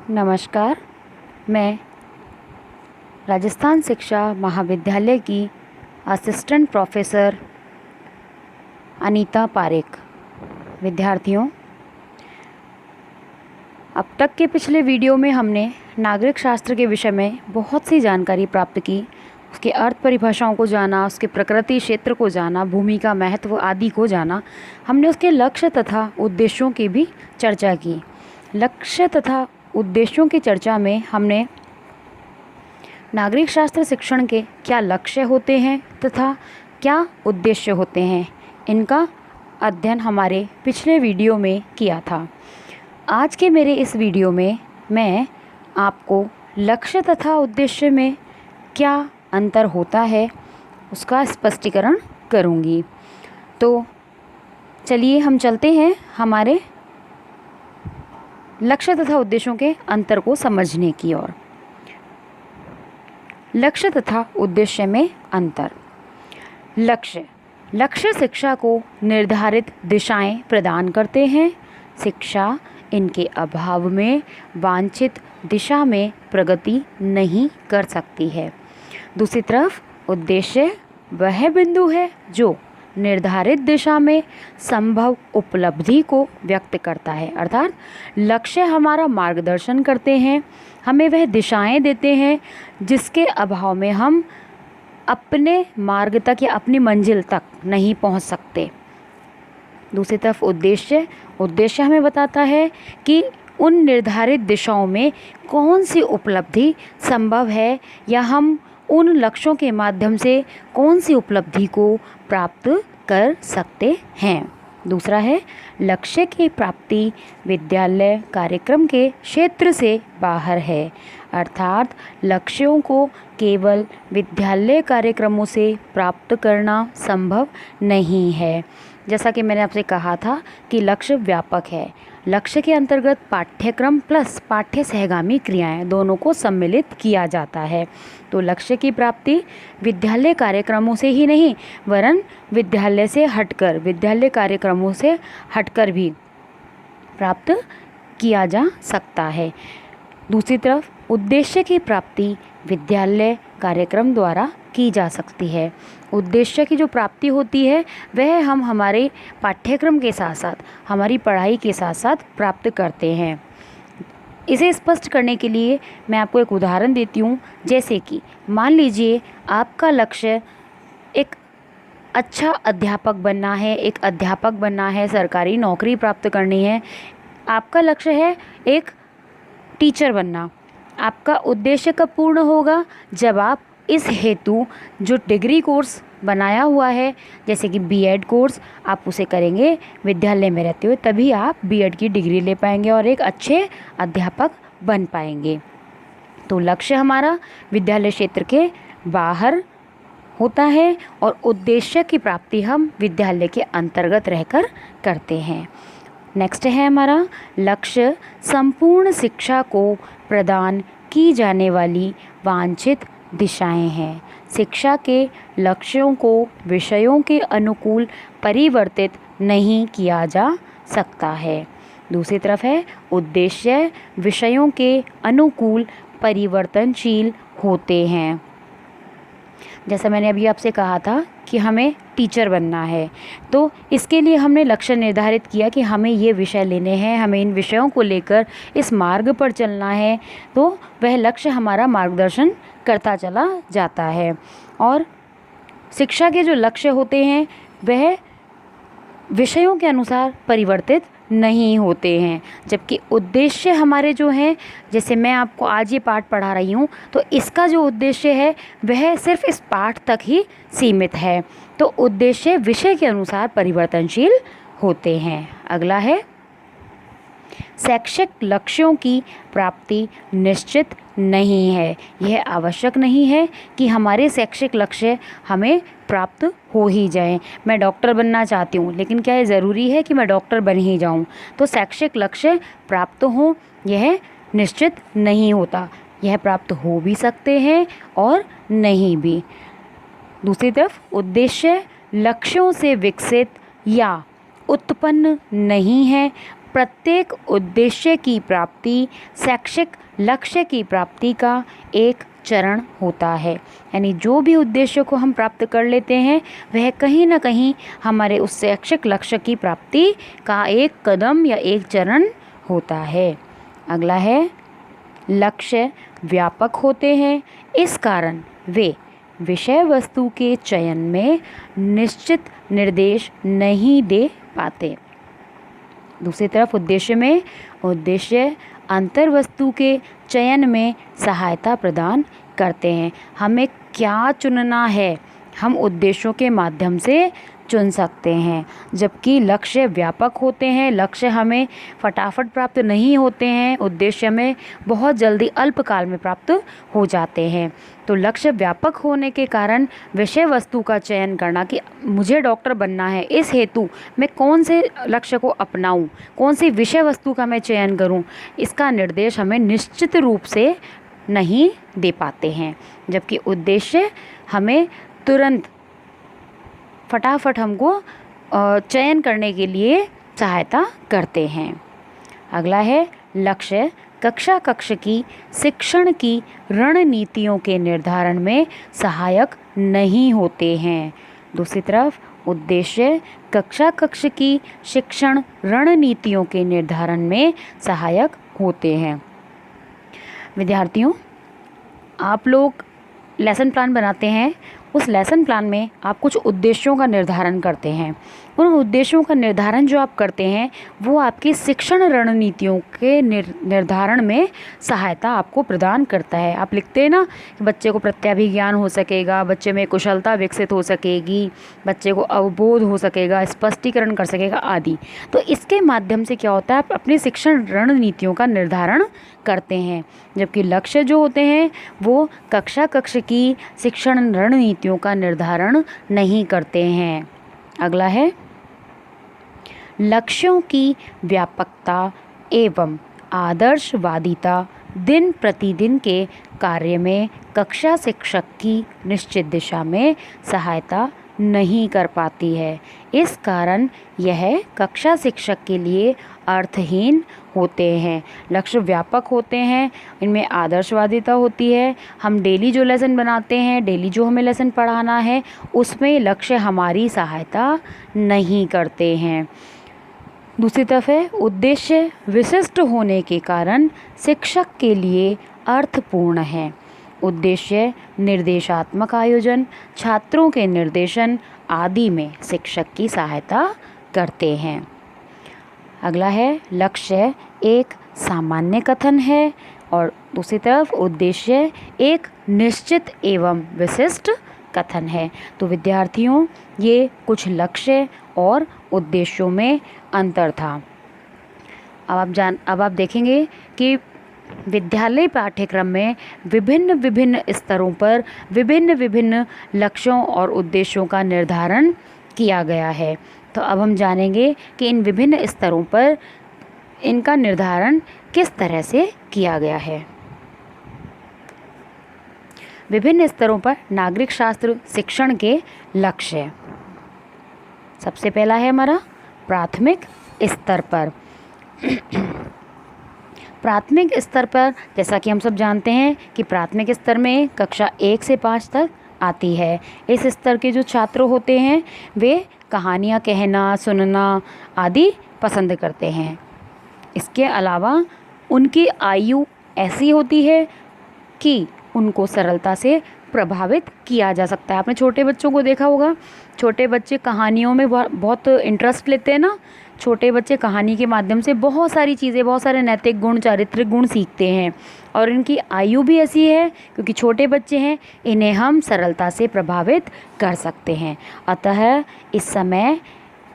नमस्कार। मैं राजस्थान शिक्षा महाविद्यालय की असिस्टेंट प्रोफेसर अनीता पारेख। विद्यार्थियों, अब तक के पिछले वीडियो में हमने नागरिक शास्त्र के विषय में बहुत सी जानकारी प्राप्त की, उसके अर्थ परिभाषाओं को जाना, उसके प्रकृति क्षेत्र को जाना, भूमि का महत्व आदि को जाना। हमने उसके लक्ष्य तथा उद्देश्यों की भी चर्चा की। लक्ष्य तथा उद्देश्यों की चर्चा में हमने नागरिक शास्त्र शिक्षण के क्या लक्ष्य होते हैं तथा क्या उद्देश्य होते हैं, इनका अध्ययन हमारे पिछले वीडियो में किया था। आज के मेरे इस वीडियो में मैं आपको लक्ष्य तथा उद्देश्य में क्या अंतर होता है उसका स्पष्टीकरण करूंगी। तो चलिए हम चलते हैं हमारे लक्ष्य तथा उद्देश्यों के अंतर को समझने की ओर। लक्ष्य तथा उद्देश्य में अंतर। लक्ष्य शिक्षा को निर्धारित दिशाएं प्रदान करते हैं। शिक्षा इनके अभाव में वांछित दिशा में प्रगति नहीं कर सकती है। दूसरी तरफ उद्देश्य वह बिंदु है जो निर्धारित दिशा में संभव उपलब्धि को व्यक्त करता है। अर्थात लक्ष्य हमारा मार्गदर्शन करते हैं, हमें वह दिशाएं देते हैं जिसके अभाव में हम अपने मार्ग तक या अपनी मंजिल तक नहीं पहुंच सकते। दूसरी तरफ उद्देश्य हमें बताता है कि उन निर्धारित दिशाओं में कौन सी उपलब्धि संभव है या हम उन लक्ष्यों के माध्यम से कौन सी उपलब्धि को प्राप्त कर सकते हैं। दूसरा है लक्ष्य की प्राप्ति विद्यालय कार्यक्रम के क्षेत्र से बाहर है। अर्थात लक्ष्यों को केवल विद्यालय कार्यक्रमों से प्राप्त करना संभव नहीं है। जैसा कि मैंने आपसे कहा था कि लक्ष्य व्यापक है। लक्ष्य के अंतर्गत पाठ्यक्रम प्लस पाठ्य सहगामी क्रियाएं दोनों को सम्मिलित किया जाता है। तो लक्ष्य की प्राप्ति विद्यालय कार्यक्रमों से ही नहीं वरन विद्यालय कार्यक्रमों से हटकर भी प्राप्त किया जा सकता है। दूसरी तरफ उद्देश्य की प्राप्ति विद्यालय कार्यक्रम द्वारा की जा सकती है। उद्देश्य की जो प्राप्ति होती है वह हम हमारे पाठ्यक्रम के साथ साथ हमारी पढ़ाई के साथ साथ प्राप्त करते हैं। इसे स्पष्ट करने के लिए मैं आपको एक उदाहरण देती हूँ। जैसे कि मान लीजिए आपका लक्ष्य एक अच्छा अध्यापक बनना है, सरकारी नौकरी प्राप्त करनी है। आपका लक्ष्य है एक टीचर बनना। आपका उद्देश्य कब पूर्ण होगा? जब आप इस हेतु जो डिग्री कोर्स बनाया हुआ है, जैसे कि बीएड कोर्स, आप उसे करेंगे विद्यालय में रहते हुए, तभी आप बीएड की डिग्री ले पाएंगे और एक अच्छे अध्यापक बन पाएंगे। तो लक्ष्य हमारा विद्यालय क्षेत्र के बाहर होता है और उद्देश्य की प्राप्ति हम विद्यालय के अंतर्गत रहकर करते हैं। नेक्स्ट है हमारा लक्ष्य संपूर्ण शिक्षा को प्रदान की जाने वाली वांछित दिशाएं हैं। शिक्षा के लक्ष्यों को विषयों के अनुकूल परिवर्तित नहीं किया जा सकता है। दूसरी तरफ है उद्देश्य विषयों के अनुकूल परिवर्तनशील होते हैं। जैसा मैंने अभी आपसे कहा था कि हमें टीचर बनना है, तो इसके लिए हमने लक्ष्य निर्धारित किया कि हमें ये विषय लेने हैं, हमें इन विषयों को लेकर इस मार्ग पर चलना है। तो वह लक्ष्य हमारा मार्गदर्शन करता चला जाता है। और शिक्षा के जो लक्ष्य होते हैं वह विषयों के अनुसार परिवर्तित नहीं होते हैं, जबकि उद्देश्य हमारे जो हैं, जैसे मैं आपको आज ये पाठ पढ़ा रही हूँ, तो इसका जो उद्देश्य है वह सिर्फ इस पाठ तक ही सीमित है। तो उद्देश्य विषय के अनुसार परिवर्तनशील होते हैं। अगला है शैक्षिक लक्ष्यों की प्राप्ति निश्चित नहीं है। यह आवश्यक नहीं है कि हमारे शैक्षिक लक्ष्य हमें प्राप्त हो ही जाएं। मैं डॉक्टर बनना चाहती हूँ, लेकिन क्या ये ज़रूरी है कि मैं डॉक्टर बन ही जाऊँ? तो शैक्षिक लक्ष्य प्राप्त हो यह निश्चित नहीं होता। यह प्राप्त हो भी सकते हैं और नहीं भी। दूसरी तरफ उद्देश्य लक्ष्यों से विकसित या उत्पन्न नहीं है, प्रत्येक उद्देश्य की प्राप्ति शैक्षिक लक्ष्य की प्राप्ति का एक चरण होता है। यानी जो भी उद्देश्य को हम प्राप्त कर लेते हैं वह कहीं ना कहीं हमारे उस शैक्षिक लक्ष्य की प्राप्ति का एक कदम या एक चरण होता है। अगला है, लक्ष्य व्यापक होते हैं, इस कारण वे विषय वस्तु के चयन में निश्चित निर्देश नहीं दे पाते। दूसरी तरफ उद्देश्य अंतर वस्तु के चयन में सहायता प्रदान करते हैं। हमें क्या चुनना है हम उद्देश्यों के माध्यम से चुन सकते हैं, जबकि लक्ष्य व्यापक होते हैं। लक्ष्य हमें फटाफट प्राप्त नहीं होते हैं, उद्देश्य में बहुत जल्दी अल्पकाल में प्राप्त हो जाते हैं। तो लक्ष्य व्यापक होने के कारण विषय वस्तु का चयन करना कि मुझे डॉक्टर बनना है, इस हेतु मैं कौन से लक्ष्य को अपनाऊं, कौन सी विषय वस्तु का मैं चयन करूं, इसका निर्देश हमें निश्चित रूप से नहीं दे पाते हैं। जबकि उद्देश्य हमें तुरंत फटाफट हमको चयन करने के लिए सहायता करते हैं। अगला है, लक्ष्य कक्ष की शिक्षण की रणनीतियों के निर्धारण में सहायक नहीं होते हैं। दूसरी तरफ उद्देश्य कक्ष की शिक्षण रणनीतियों के निर्धारण में सहायक होते हैं। विद्यार्थियों, आप लोग लेसन प्लान बनाते हैं, उस लेसन प्लान में आप कुछ उद्देश्यों का निर्धारण करते हैं। उन उद्देश्यों का निर्धारण जो आप करते हैं वो आपकी शिक्षण रणनीतियों के निर्धारण में सहायता आपको प्रदान करता है। आप लिखते हैं ना कि बच्चे को प्रत्याभिज्ञान हो सकेगा, बच्चे में कुशलता विकसित हो सकेगी, बच्चे को अवबोध हो सकेगा, स्पष्टीकरण कर सकेगा आदि। तो इसके माध्यम से क्या होता है, आप अपनी शिक्षण रणनीतियों का निर्धारण करते हैं। जबकि लक्ष्य जो होते हैं वो कक्ष की शिक्षण रणनीतियों का निर्धारण नहीं करते हैं। अगला है, लक्ष्यों की व्यापकता एवं आदर्शवादिता दिन प्रतिदिन के कार्य में कक्षा शिक्षक की निश्चित दिशा में सहायता नहीं कर पाती है। इस कारण यह कक्षा शिक्षक के लिए अर्थहीन होते हैं। लक्ष्य व्यापक होते हैं, इनमें आदर्शवादिता होती है। हम डेली जो लेसन बनाते हैं, डेली जो हमें लेसन पढ़ाना है, उसमें लक्ष्य हमारी सहायता नहीं करते हैं। दूसरी तरफ है, उद्देश्य विशिष्ट होने के कारण शिक्षक के लिए अर्थपूर्ण है। उद्देश्य निर्देशात्मक आयोजन, छात्रों के निर्देशन आदि में शिक्षक की सहायता करते हैं। अगला है, लक्ष्य एक सामान्य कथन है और दूसरी तरफ उद्देश्य एक निश्चित एवं विशिष्ट कथन है। तो विद्यार्थियों, ये कुछ लक्ष्य और उद्देश्यों में अंतर था। अब आप देखेंगे कि विद्यालय पाठ्यक्रम में विभिन्न स्तरों पर विभिन्न लक्ष्यों और उद्देश्यों का निर्धारण किया गया है। तो अब हम जानेंगे कि इन विभिन्न स्तरों पर इनका निर्धारण किस तरह से किया गया है। विभिन्न स्तरों पर नागरिक शास्त्र शिक्षण के लक्ष्य। सबसे पहला है हमारा प्राथमिक स्तर पर। प्राथमिक स्तर पर जैसा कि हम सब जानते हैं कि प्राथमिक स्तर में कक्षा 1 से 5 तक आती है। इस स्तर के जो छात्र होते हैं वे कहानियाँ कहना, सुनना आदि पसंद करते हैं। इसके अलावा उनकी आयु ऐसी होती है कि उनको सरलता से प्रभावित किया जा सकता है। आपने छोटे बच्चों को देखा होगा, छोटे बच्चे कहानियों में बहुत इंटरेस्ट लेते हैं ना। छोटे बच्चे कहानी के माध्यम से बहुत सारी चीज़ें, बहुत सारे नैतिक गुण, चारित्रिक गुण सीखते हैं और इनकी आयु भी ऐसी है क्योंकि छोटे बच्चे हैं, इन्हें हम सरलता से प्रभावित कर सकते हैं। अतः इस समय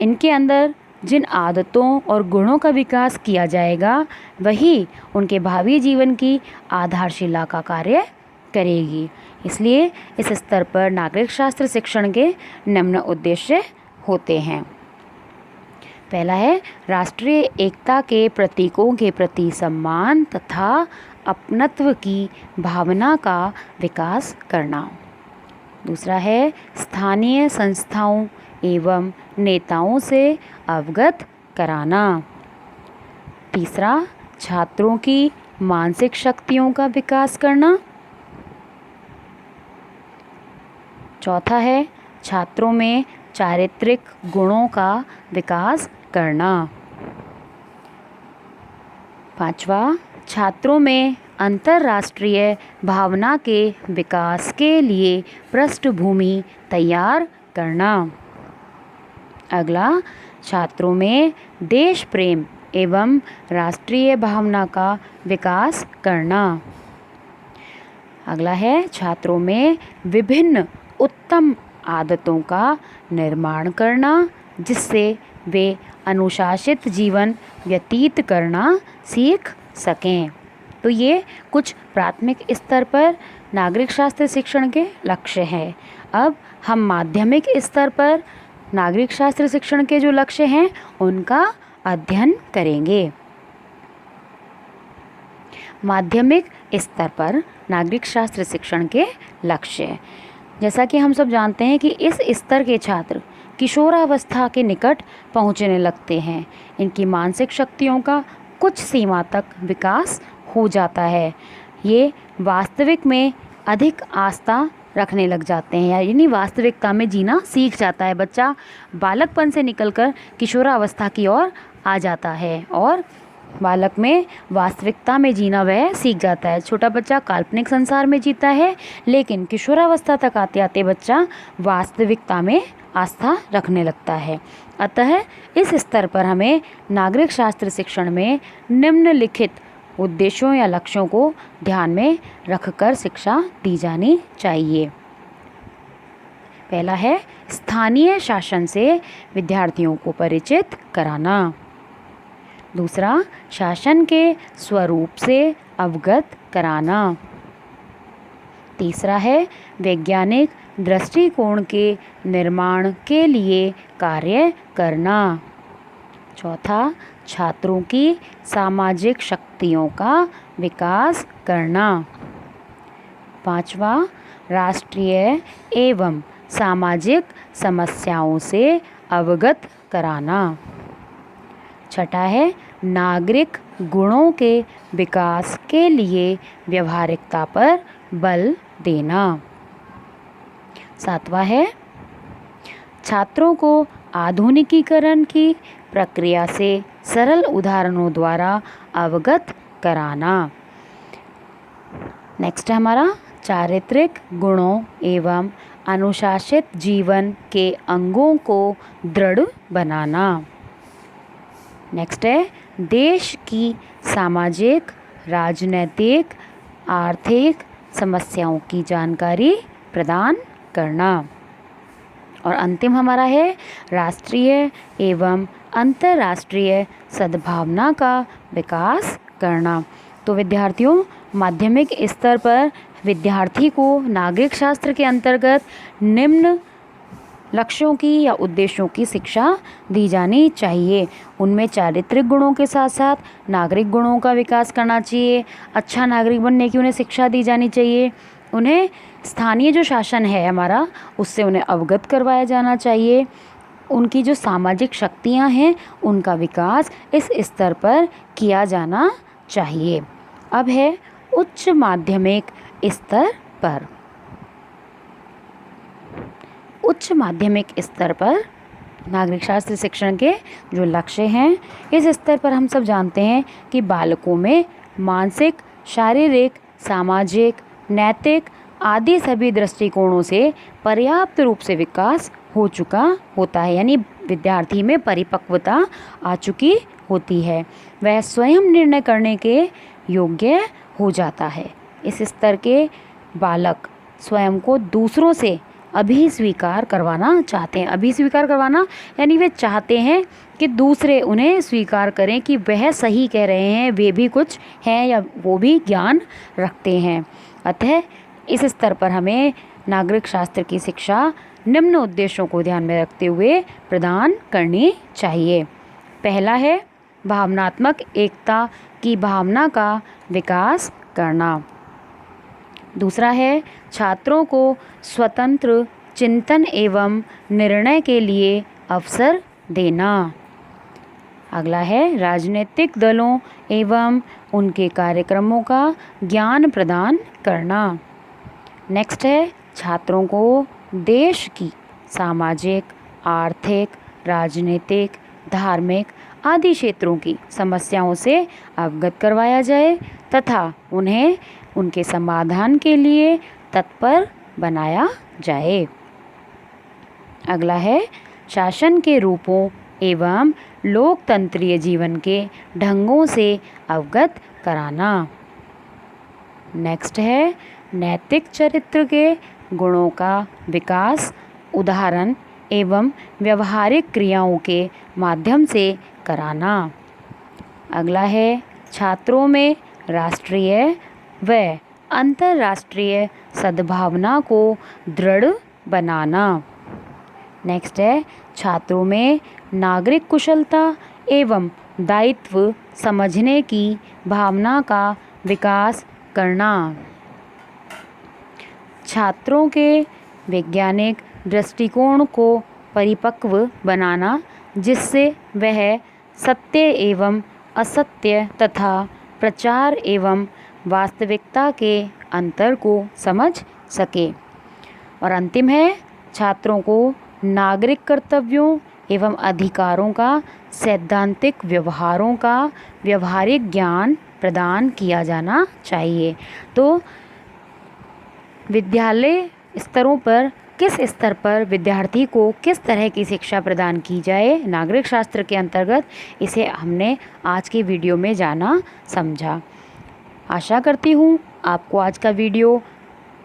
इनके अंदर जिन आदतों और गुणों का विकास किया जाएगा वही उनके भावी जीवन की आधारशिला का कार्य करेगी। इसलिए इस स्तर पर नागरिक शास्त्र शिक्षण के निम्न उद्देश्य होते हैं। पहला है राष्ट्रीय एकता के प्रतीकों के प्रति सम्मान तथा अपनत्व की भावना का विकास करना। दूसरा है स्थानीय संस्थाओं एवं नेताओं से अवगत कराना। तीसरा, छात्रों की मानसिक शक्तियों का विकास करना। चौथा है छात्रों में चारित्रिक गुणों का विकास करना। पांचवा, छात्रों में अंतर्राष्ट्रीय भावना के विकास के लिए पृष्ठभूमि तैयार करना। अगला, छात्रों में देश प्रेम एवं राष्ट्रीय भावना का विकास करना। अगला है छात्रों में विभिन्न उत्तम आदतों का निर्माण करना, जिससे वे अनुशासित जीवन व्यतीत करना सीख सकें। तो ये कुछ प्राथमिक स्तर पर नागरिक शास्त्र शिक्षण के लक्ष्य हैं। अब हम माध्यमिक स्तर पर नागरिक शास्त्र शिक्षण के जो लक्ष्य हैं उनका अध्ययन करेंगे। माध्यमिक स्तर पर नागरिक शास्त्र शिक्षण के लक्ष्य, जैसा कि हम सब जानते हैं कि इस स्तर के छात्र किशोरावस्था के निकट पहुंचने लगते हैं। इनकी मानसिक शक्तियों का कुछ सीमा तक विकास हो जाता है। ये वास्तविक में अधिक आस्था रखने लग जाते हैं, यानी वास्तविकता में जीना सीख जाता है। बच्चा बालकपन से निकलकर किशोरावस्था की ओर आ जाता है और बालक में वास्तविकता में जीना वह सीख जाता है। छोटा बच्चा काल्पनिक संसार में जीता है, लेकिन किशोरावस्था तक आते आते बच्चा वास्तविकता में आस्था रखने लगता है। अतः इस स्तर पर हमें नागरिक शास्त्र शिक्षण में निम्नलिखित उद्देश्यों या लक्ष्यों को ध्यान में रखकर शिक्षा दी जानी चाहिए। पहला है स्थानीय शासन से विद्यार्थियों को परिचित कराना। दूसरा, शासन के स्वरूप से अवगत कराना। तीसरा है वैज्ञानिक दृष्टिकोण के निर्माण के लिए कार्य करना। चौथा, छात्रों की सामाजिक शक्तियों का विकास करना। पांचवा, राष्ट्रीय एवं सामाजिक समस्याओं से अवगत कराना। छठा है नागरिक गुणों के विकास के लिए व्यवहारिकता पर बल देना। सातवां है छात्रों को आधुनिकीकरण की प्रक्रिया से सरल उदाहरणों द्वारा अवगत कराना। नेक्स्ट है हमारा चारित्रिक गुणों एवं अनुशासित जीवन के अंगों को दृढ़ बनाना। नेक्स्ट है देश की सामाजिक, राजनैतिक, आर्थिक समस्याओं की जानकारी प्रदान करना। और अंतिम हमारा है राष्ट्रीय एवं अंतर्राष्ट्रीय सद्भावना का विकास करना। तो विद्यार्थियों, माध्यमिक स्तर पर विद्यार्थी को नागरिक शास्त्र के अंतर्गत निम्न लक्ष्यों की या उद्देश्यों की शिक्षा दी जानी चाहिए। उनमें चारित्रिक गुणों के साथ साथ नागरिक गुणों का विकास करना चाहिए। अच्छा नागरिक बनने की उन्हें शिक्षा दी जानी चाहिए। उन्हें स्थानीय जो शासन है हमारा, उससे उन्हें अवगत करवाया जाना चाहिए। उनकी जो सामाजिक शक्तियाँ हैं उनका विकास इस स्तर पर किया जाना चाहिए। अब है उच्च माध्यमिक स्तर पर। उच्च माध्यमिक स्तर पर नागरिक शास्त्र शिक्षण के जो लक्ष्य हैं, इस स्तर पर हम सब जानते हैं कि बालकों में मानसिक, शारीरिक, सामाजिक, नैतिक आदि सभी दृष्टिकोणों से पर्याप्त रूप से विकास हो चुका होता है, यानी विद्यार्थी में परिपक्वता आ चुकी होती है। वह स्वयं निर्णय करने के योग्य हो जाता है। इस स्तर के बालक स्वयं को दूसरों से अभी स्वीकार करवाना चाहते हैं। अभी स्वीकार करवाना यानी वे चाहते हैं कि दूसरे उन्हें स्वीकार करें कि वह सही कह रहे हैं, वे भी कुछ हैं या वो भी ज्ञान रखते हैं। अतः इस स्तर पर हमें नागरिक शास्त्र की शिक्षा निम्न उद्देश्यों को ध्यान में रखते हुए प्रदान करनी चाहिए। पहला है भावनात्मक एकता की भावना का विकास करना। दूसरा है छात्रों को स्वतंत्र चिंतन एवं निर्णय के लिए अवसर देना। अगला है राजनीतिक दलों एवं उनके कार्यक्रमों का ज्ञान प्रदान करना। नेक्स्ट है छात्रों को देश की सामाजिक, आर्थिक, राजनीतिक, धार्मिक आदि क्षेत्रों की समस्याओं से अवगत करवाया जाए तथा उन्हें उनके समाधान के लिए तत्पर बनाया जाए। अगला है शासन के रूपों एवं लोकतंत्रीय जीवन के ढंगों से अवगत कराना। नेक्स्ट है नैतिक चरित्र के गुणों का विकास उदाहरण एवं व्यवहारिक क्रियाओं के माध्यम से कराना। अगला है छात्रों में राष्ट्रीय व अंतर्राष्ट्रीय सद्भावना को दृढ़ बनाना। नेक्स्ट है छात्रों में नागरिक कुशलता एवं दायित्व समझने की भावना का विकास करना। छात्रों के वैज्ञानिक दृष्टिकोण को परिपक्व बनाना जिससे वह सत्य एवं असत्य तथा प्रचार एवं वास्तविकता के अंतर को समझ सके। और अंतिम है छात्रों को नागरिक कर्तव्यों एवं अधिकारों का सैद्धांतिक व्यवहारों का व्यवहारिक ज्ञान प्रदान किया जाना चाहिए। तो विद्यालय स्तरों पर किस स्तर पर विद्यार्थी को किस तरह की शिक्षा प्रदान की जाए नागरिक शास्त्र के अंतर्गत, इसे हमने आज की वीडियो में जाना समझा। आशा करती हूँ आपको आज का वीडियो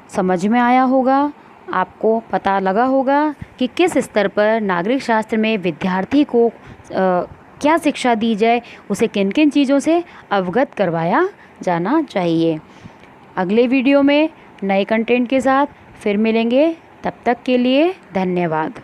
समझ में आया होगा, आपको पता लगा होगा कि किस स्तर पर नागरिक शास्त्र में विद्यार्थी को क्या शिक्षा दी जाए, उसे किन किन चीज़ों से अवगत करवाया जाना चाहिए। अगले वीडियो में नए कंटेंट के साथ फिर मिलेंगे, तब तक के लिए धन्यवाद।